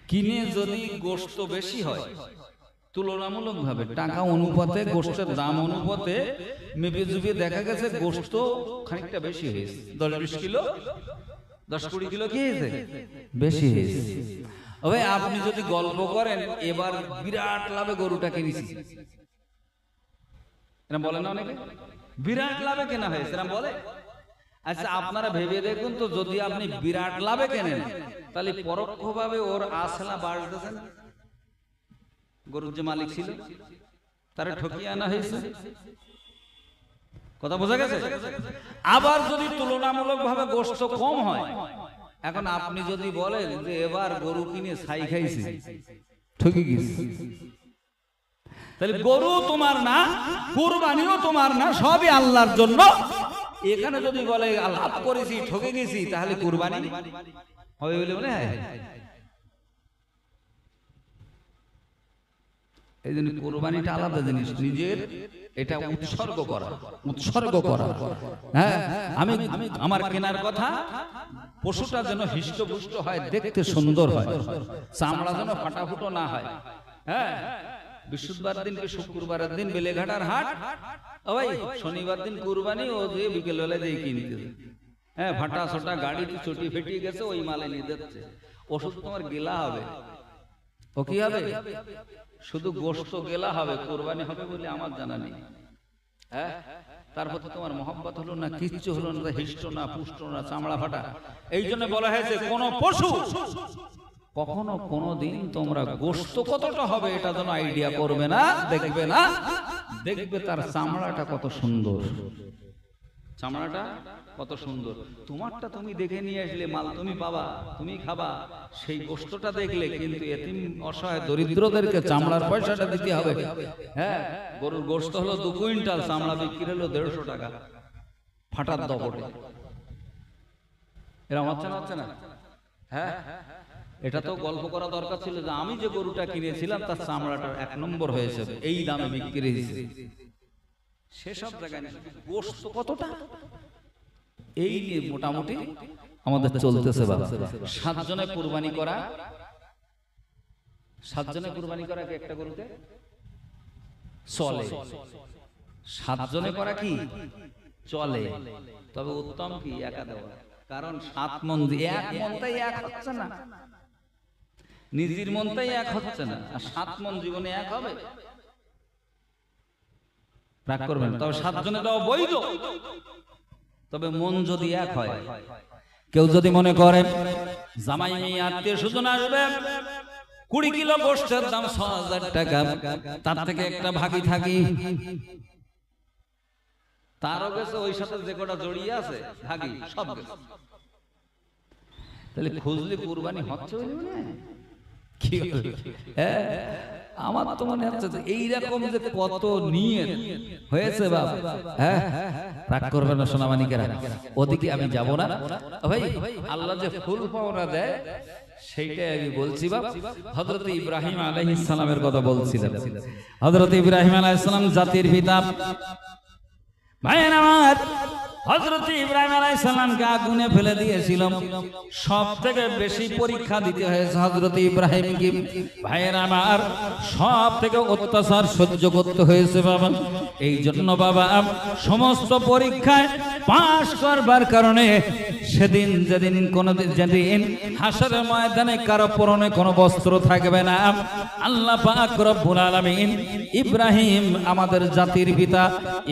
কিনে যদি গোশত বেশি হয়, তুলনামূলক ভাবে টাকা অনুপাতে, গোশতের দাম অনুপাতে মেপে জুপিয়ে দেখা গেছে গোশত খানিকটা বেশি হয়েছে, 10-20 কিলো, 10-20 কিলো কি হয়েছে? বেশি হয়েছে। ভাই আপনি যদি গল্প করেন এবার বিরাট লাভে গরুটা কিনেছি, এরকম বলে না অনেকে? বিরাট লাভে কেনা হয়েছে এরকম বলে। আচ্ছা আপনারা ভেবে দেখুন তো, যদি আপনি বিরাট লাভে কেনেন, তাহলে পরোক্ষভাবে ওর আসলা বাড়তেছেন। গরুর যে মালিক ছিল তারা ঠকিয়ে আনা হয়েছে। কথা বোঝা গেছে? আবার যদি তুলনামূলক ভাবে গোশত কম হয়, এখন আপনি যদি বলেন যে এবার গরু কিনে ছাই খাইছি, ঠকে গেছি, তাহলে গরু তোমার না, কুরবানিও তোমার না, সবই আল্লাহর জন্য। এখানে যদি বলে লাভ করেছি, ঠকে গেছি, তাহলে কুরবানি হবে বলে মনে হয়? এই জন্য কুরবানিটা আলাদা জিনিস, নিজের এটা উৎসর্গ করা, উৎসর্গ করা। হ্যাঁ, আমি আমার কেনার কথা, পশুটা যেন হৃষ্টপুষ্ট হয়, দেখতে সুন্দর হয়, চামড়া যেন ফাটাফুটো না হয়। হ্যাঁ, বৃহস্পতিবার দিন কি শুক্রবারের দিন বেলেঘাটার হাট, ওই শনিবার দিন কুরবানি, ও যে বিকেল বেলায় দিয়ে কিনতে, হ্যাঁ ফাটা ছোটা গাড়ি চটি ফেটিয়ে গেছে, ওই মালে নিয়ে যাচ্ছে। ওষুধ তোমার গেলা হবে, ও কি হবে? শুধু গোশত গেলা হবে, কুরবানি হবে বলে আমার জানা নেই। হ্যাঁ, তারপর তোমার মহব্বত হলো না, কিচ্ছু হলো না, হিষ্ট না, পুষ্ট না, চামড়া ফাটা। এই জন্য বলা হয়েছে কোন পশু কখনো কোনদিন তোমরা গোশত কতটা হবে এটা যেন আইডিয়া করবে না, দেখবে না, দেখবে তার চামড়াটা কত সুন্দর, চামড়াটা কত সুন্দর। তোমারটা তুমি দেখে নিয়ে আসলে মাল তুমি পাবা, তুমি খাবা, সেই গোশতটা দেখলে কিন্তু এতিম অসহায় দরিদ্রদেরকে চামড়ার পয়সাটা দিতে হবে। হ্যাঁ, গরুর গোশত হলো 2 কুইন্টাল, চামড়া বিক্রি হলো 150 টাকা, ফাটার দপটে। এরা হচ্ছে না? হ্যাঁ, এটা তো গল্প করা দরকার ছিল যে আমি যে গরুটা কিনেছিলাম তার চামড়াটা 1 নম্বর হয়েছে, এই দামে বিক্রি হয়েছে। সেসব জায়গায় গোশত কতটা, এই নিয়ে মোটামুটি আমাদের চলতেছে। 7 জনে কুরবানি করা, 7 জনে কুরবানি করা কি একটা গরুতে চলে? 7 জনে করা কি চলে, তবে উত্তম কি একা দেওয়া, কারণ 7 মন এক মনটাই এক হচ্ছে না, নিজের মনটাই এক হচ্ছে না, আর 7 মন জীবনে এক হবে? রাগ করবেন, তবে 7 জনে দেওয়া বৈধ, তবে মন যদি এক হয়। কেউ যদি মনে করে জামাই আত্মীয় স্বজন আসবে, 20 কিলো গোশতের দাম 6000 টাকা, তার থেকে একটা ভাগই থাকি, তারও গেছে, ওই সাথে যে কটা জড়িয়ে আছে ভাগি সব গেছে, তাহলে খুঁজলে কুরবানি হচ্ছে কি? আমার তো মনে হচ্ছে এইরকম যে কত নিয়ে হয়েছে বাবা। হ্যাঁ, রাগ করবে না সোনামানিকেরা, ওদিকে আমি যাব না ভাই। আল্লাহ যে ফুল পাওনা দেয় সেইটাই আমি বলছি বাপ। হযরত ইব্রাহিম আলাইহিস সালামের কথা বলছিলাম। হযরত ইব্রাহিম আলাইহিস সালাম জাতির পিতা। ভাইয়ের আমার, হযরত ইব্রাহিম আলাইহিস সালামকে আগুনে ফেলে দিয়েছিল, সব থেকে বেশি পরীক্ষা দিতে হয়েছে হযরত ইব্রাহিমকে। ভাইয়ের আমার, সব থেকে অত্যাচার সহ্য করতে হয়েছে বাবা। এই জন্য বাবা সমস্ত পরীক্ষায় পাশ করবার কারণে সেদিন যেদিন হাসরের ময়দানে কারো পরনে কোনো বস্ত্র থাকবে না, আল্লাহ পাক রব্বুল আলামিন ইব্রাহিম আমাদের জাতির পিতা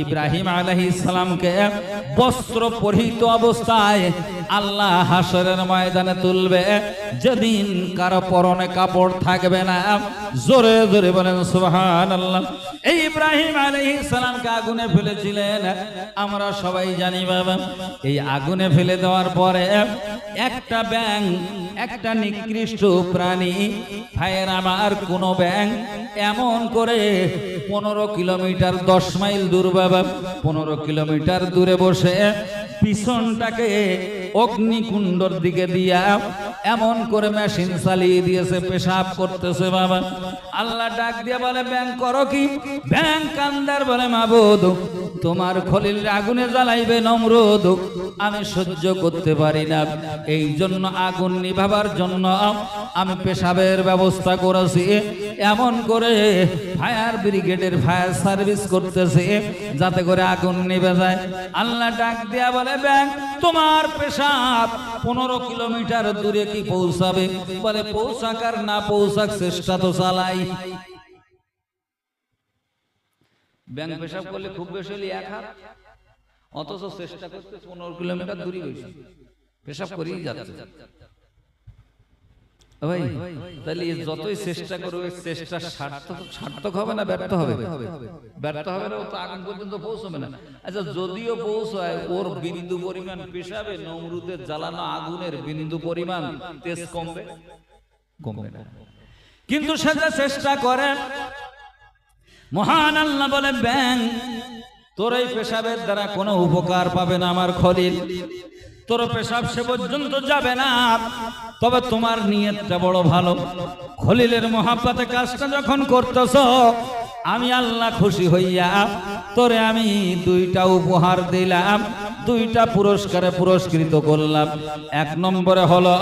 ইব্রাহিম আলাইহিস সালামকে বস্ত্র পরিহিত অবস্থায় আল্লাহ হাসরের ময়দানে তুলবে, যেদিন কারো পরনে কাপড় থাকবে না। জোরে জোরে বলেন সুবহানাল্লাহ। এই ইব্রাহিম আলাইহিস সালামকে আগুনে ফেলেছিলেন, আমরা সবাই জানি বাবা। এই আগুনে ফেলে দেওয়ার পরে একটা ব্যাঙ, একটা নিকৃষ্ট প্রাণী, ভাইয়ের আমার, কোন ব্যাঙ এমন করে 15 কিলোমিটার 10 মাইল দূর বাবা, 15 কিলোমিটার দূরে বসে পিছনটাকে অগ্নিকুণ্ডর দিকে দিয়া এমন করে মেশিন চালিয়ে দিয়েছে, পেশাব করতেছে বাবা। আল্লাহ ডাক দিয়ে বলে, ব্যাং করো কি? ব্যাং কান্দার বলে, মাবুদ তোমার খলিল আগুনে জ্বালাইবে নমরুদ, আমি সহ্য করতে পারি না, এই জন্য আগুন নিভাবার জন্য আমি পেশাবের ব্যবস্থা করেছি। এমন করে ফায়ার ব্রিগেডের ফায়ার সার্ভিস করতেছে যাতে করে আগুন নিভে যায়। আল্লাহ ডাক দিয়া বলে, ব্যাং তোমার পেশাব 15 কিলোমিটার দূরে কি পৌঁছাবে? বলে পৌঁছাক আর না পৌঁছাক, চেষ্টা তো চালাই। ব্যাং পেশাব করলে খুব বেশি হলে 1 হাত, অথচ চেষ্টা করতে 15 কিলোমিটার দূরে গেছে, পেশাব করেই যাচ্ছে। ভাই তাহলে যতই চেষ্টা করবে, চেষ্টা সার্থক হবে না ব্যর্থ হবে? ব্যর্থ হবে না, ও তো আগুন পর্যন্ত পৌঁছবে না। আচ্ছা, যদিও পৌঁছায়, ওর বিন্দু পরিমাণ পেশাবে নমরুদের জ্বালানো আগুনের বিন্দু পরিমাণ তেজ কমবে? কমবে না। কিন্তু সেটা চেষ্টা করে। মহান আল্লাহ বলে, ব্যাং তোর এই পেশাবের দ্বারা কোনো উপকার পাবে না আমার খলিল, তোর পেশাব সে পর্যন্ত যাবে না, তবে তোমার নিয়তটা বড় ভালো। খলিলের মহাব্বতে কাজটা যখন করতেছ, আমি আল্লাহ খুশি হইয়া তোরে আমি 2টা উপহার দিলাম, 2টা পুরস্কারে পুরস্কৃত করলাম। 1 নম্বরে হলো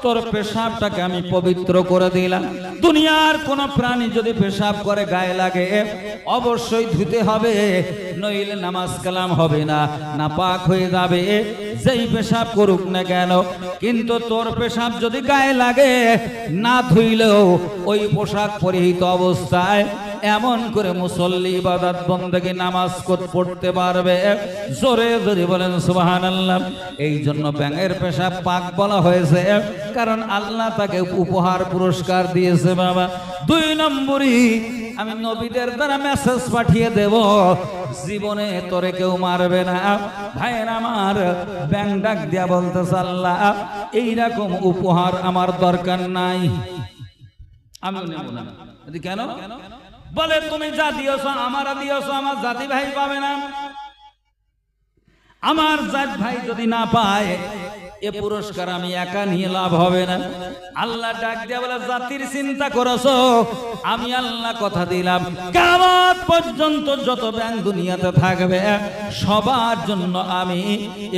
তোর পেশাবটাকে আমি পবিত্র করে দিলাম। দুনিয়ার কোন প্রাণী যদি পেশাব করে গায়ে লাগে, অবশ্যই ধুতে হবে, নইলে নামাজ কালাম হবে না, নাপাক হয়ে যাবে, যেই পেশাব করুক না কেন। কিন্তু তোর পেশাব যদি গায়ে লাগে, না ধুইলেও ওই পোশাক পরিহিত অবস্থায় এমন করে মুসল্লি ইবাদত বন্দেগী নামাজ পড়তে পারবে। জোরে জোরে বলেন সুবহানাল্লাহ। এই জন্য ব্যাঙের পেশাব পাক বলা হয়েছে, কারণ আল্লাহ তাকে উপহার পুরস্কার দিয়েছে বাবা। 2 নম্বরই আমি নবীদের দ্বারা মেসেজ পাঠিয়ে দেব, জীবনে তোরে কেউ মারবে না। ভাইয়ের আমার, ব্যাঙ ডাক দিয়া বলতেছে, আল্লাহ এইরকম উপহার আমার দরকার নাই, আমি নেব না। কেন? বলে, তুমি যা দিয়েছ আমারা দিয়েছ, আমার জাতি ভাই পাবে না। আমার জাত ভাই যদি না পায়, এ পুরস্কার আমি একা নিয়ে লাভ হবে না। আল্লাহ ডাক দিয়া বলে, জাতির চিন্তা করেছো, আমি আল্লাহ কথা দিলাম, কিয়ামত পর্যন্ত যত ব্যাঙ দুনিয়াতে থাকবে সবার জন্য আমি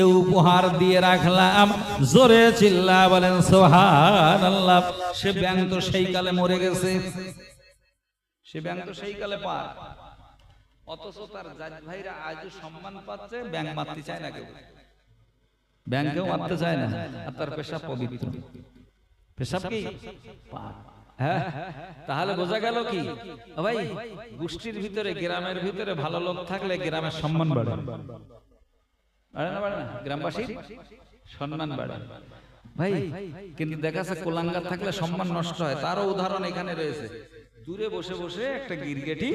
এ উপহার দিয়ে রাখলাম। জোরে চিল্লা বলেন সুবহানাল্লাহ। সে ব্যাঙ তো সেই কালে মরে গেছে, সে ব্যাঙ তো সেই কালে পার, অথচ তার জাত ভাইরা আজও সম্মান পাচ্ছে, ব্যাংক মারতে চায় না কেউ, ব্যাংকেও মারতে চায় না। আর তার পেশাব পবিত্র, পেশাব কি পাক। হ্যাঁ, তাহলে বোঝা গেল কি ভাই, গোষ্ঠীর ভিতরে গ্রামের ভিতরে ভালো লোক থাকলে গ্রামের সম্মান বাড়ে, বাড়ে না বাড়ে না? গ্রামবাসীর সম্মান বাড়ে ভাই। কিন্তু দেখা যাচ্ছে কোলাঙ্গার থাকলে সম্মান নষ্ট হয়। তারও উদাহরণ এখানে রয়েছে। দূরে বসে বসে একটা গিরগেটি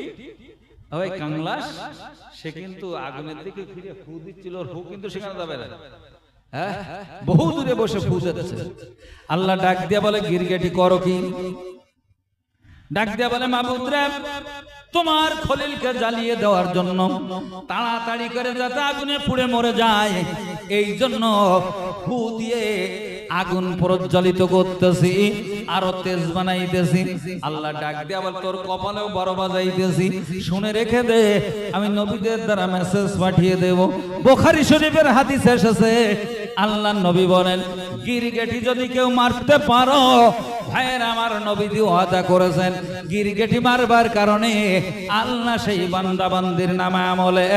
ওই কাংলাস, সে কিন্তু আগুনের দিকে ফিরে ফু দিচ্ছিল, ফু কিন্তু সেখানে যাবে না, হ্যাঁ, বহু দূরে বসে ফু দিচ্ছে। আল্লাহ ডাক দিয়া বলে, গিরগেটি করো কি? ডাক দিয়া বলে, মাবুদ রে, তোমার খলিলকে জ্বালিয়ে দেওয়ার জন্য, তাড়াতাড়ি করে যাতে আগুনে পুড়ে মরে যায়, এই জন্য ফু দিয়ে আগুন প্রজ্বলিত করতেছি, আরো তেজ বানাইতেছি। আল্লাহ ডাক দিয়া বলে, তোর কপালেও বড় বাজাইতেছি, শুনে রেখে দে, আমি নবীদের দ্বারা মেসেজ পাঠিয়ে দেব। বুখারী শরীফের হাদিস এসেছে, আল্লাহ নবী বলেন, গিরগেটি যদি কেউ মারতে পারো, ভাইয়ের আমার নবীজি ওয়াদা করেছেন, গিরগেটি মারবার কারণে আল্লাহ সেই বান্দা বান্দির নামে আমলে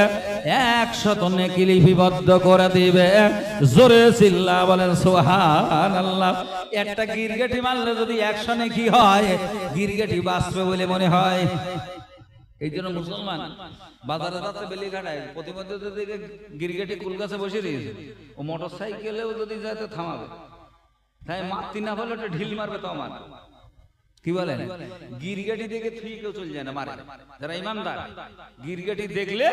100 নেকি লিপিবদ্ধ করে দিবে। জোরে চিল্লা বলেন সুবহানাল্লাহ। একটা গিরগেটি মারলে যদি 100 নেকি হয়, গিরগেটি বাঁচবে বলে মনে হয়। এই জন্য মুসলমান বাজারে যাচ্ছে বেলি ঘাটায়, প্রতিমধ্যে যদি গিরগেটি কুল গাছে বসে দিয়েছে, ও মোটর সাইকেলেও যদি যায় তো থামাবে, তাই মারতি না হলে একটা ঢিল মারবে তো আমার। কি বলেন? গিরগেটি দেখে থুই কেউ চলে যায় না, মারে। যারা ইমানদার, গিরগেটি দেখলে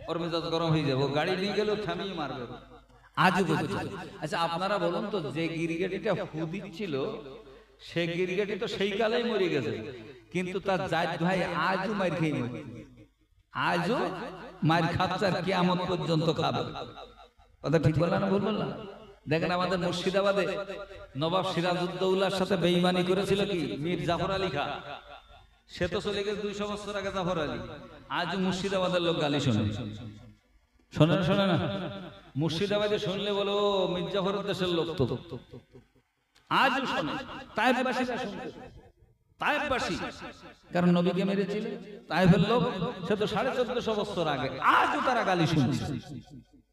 ওর মেজাজ গরম হয়ে যাবে, গাড়ি নিয়ে গেলেও থামিয়ে মারবে। আজও বুঝতে। আচ্ছা আপনারা বলুন তো, যে গিরগেটিটা ফু দিচ্ছিল, সে গিরগেটি তো সেই কালেই মরে গেছে, কিন্তু তার জাত ভাই আজও মার খেয়ে মরে, আজও মার খাচ্ছে, আর কিয়ামত পর্যন্ত খাবে। কথা ঠিক বললাম না ভুল বললাম? দেখেন আমাদের মুর্শিদাবাদে নবাব সিরাজউদ্দৌলার সাথে বেঈমানি করেছিল কি মীর জাফর আলী খান। সে তো চলে গেছে 200 বছর আগে জাফর আলী। আজও মুর্শিদাবাদের লোক গালি শোনে, শোনে না শোনে না? মুর্শিদাবাদে শুনলে বলো মীর জাফরের দেশের লোক তো আজও শোনে। তায়েফবাসীরা শুনতো, তায়েফবাসী, কারণ নবীকে মেরেছিল তায়েফের লোক, সে তো 1450 বছর আগে, আজও তারা গালি শুনছে।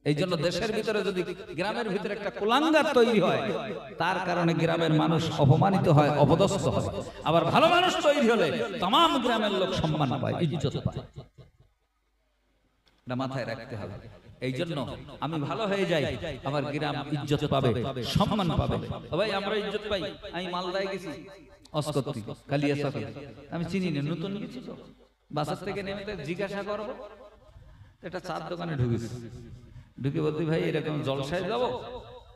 এই জন্য দেশের ভিতরে যদি গ্রামের ভিতরে একটা কুলাঙ্গার তৈরি হয়, তার কারণে গ্রামের মানুষ অপমানিত হয়, অপদস্থ হয়। আবার ভালো মানুষ তৈরি হলে तमाम গ্রামের লোক সম্মান পায়, ইজ্জত পায়। এটা মাথায় রাখতে হবে। এই জন্য আমি ভালো হয়ে যাই, আমার গ্রাম ইজ্জত পাবে, সম্মান পাবে। ভাই আমরা ইজ্জত পাই। আমি মালদায় গেছি, অস্কত্তি কালিয়াচকে, আমি চিনি না, নতুন গেছি তো, বাসার থেকে নেমে জিজ্ঞাসা করবো, এটা চার দোকানে ঢুকেছি। ঢুকে বলতে, ভাই এরকম জলসায় যাবো,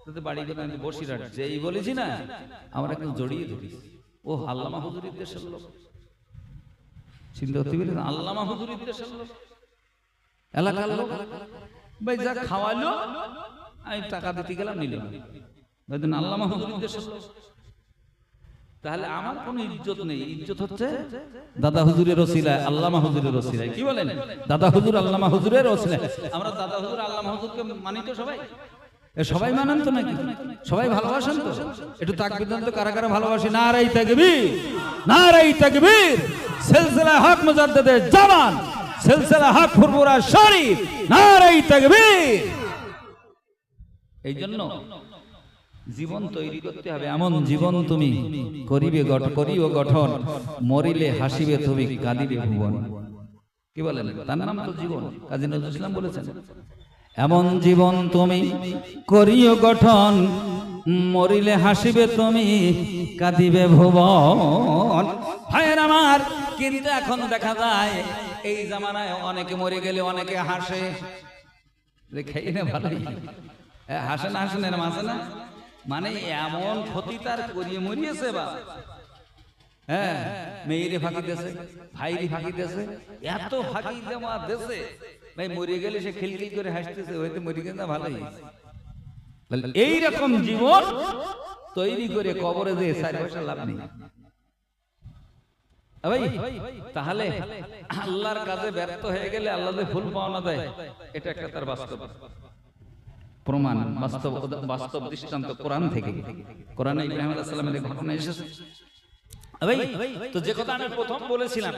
তো বাড়ি গেলে আমি বসিরহাট, যেই বলেছি না আমরা একদম জড়িয়ে ধরি। ও আল্লামা হুজুরের দেশের লোক, চিন্তা করতে পারলেন? আল্লামা হুজুরের দেশের লোক, এলাকার লোক। ভাই যা খাওয়ালো, আমি টাকা দিতে গেলাম, নিল না, আল্লামা হুজুরের দেশের লোক। তাহলে আমার কোনো ইজ্জত নেই, ইজ্জত হচ্ছে দাদা হুজুরের ওসিলায়, আল্লামা হুজুরের ওসিলায়। কি বলেন? দাদা হুজুর আল্লামা হুজুরের ওসিলায়। আমরা দাদা হুজুর আল্লামা হুজুরকে মানি তো সবাই? সবাই মানেন তো নাকি? সবাই ভালোবাসেন তো? একটু তাকবীর দেন তো, কারা কারা ভালোবাসি? নারায়ে তাকবীর, নারায়ে তাকবীর। সিলসিলা হক মুজাদ্দিদে জামান, সিলসিলা হক ফুরফুরা শরীফ, নারায়ে তাকবীর। এই জন্য জীবন তৈরি করতে হবে, এমন জীবন তুমি করিও গঠন, মরিলে হাসিবে তুমি, কাঁদিবে ভুবন। কি বলেন? তার নাম তো জীবন। কাজী নজরুল ইসলাম বলেছেন, এমন জীবন তুমি করিও গঠন, মরিলে হাসিবে তুমি, কাঁদিবে ভুবন। ভাইয়ের আমার, কিন্তু এখন দেখা যায় এই জামানায় অনেকে মরে গেলে অনেকে হাসে, খেয়ে না ভালোই হাসে না, হাসে না, মাসে না, মানে এমন ক্ষতি তার করিয়ে মরিয়েছে। বা হ্যাঁ, মেয়েরে ফাঁকি দিয়েছে, ভাইরে ফাঁকি দিয়েছে, এত ফাঁকি দেওয়া দেশে, ভাই মরে গেলে সে খিলখিল করে হাসতেছে, হয়তো মরে গেলে না, ভালোই। এইরকম জীবন তৈরি করে কবরে দিয়ে 4 পয়সা লাভ নেই। ভাই তাহলে আল্লাহর কাজে ব্যর্থ হয়ে গেলে আল্লাহ যে ফুল পাওনা দেয়, এটা একটা তার বাস্তব প্রমাণ, বাস্তব দৃষ্টান্ত কোরআন থেকে। কোরআনে ইব্রাহিম আলাইহিস সালামের ঘটনা এসেছে। ভাই তো যে কথা আমি প্রথম বলেছিলাম,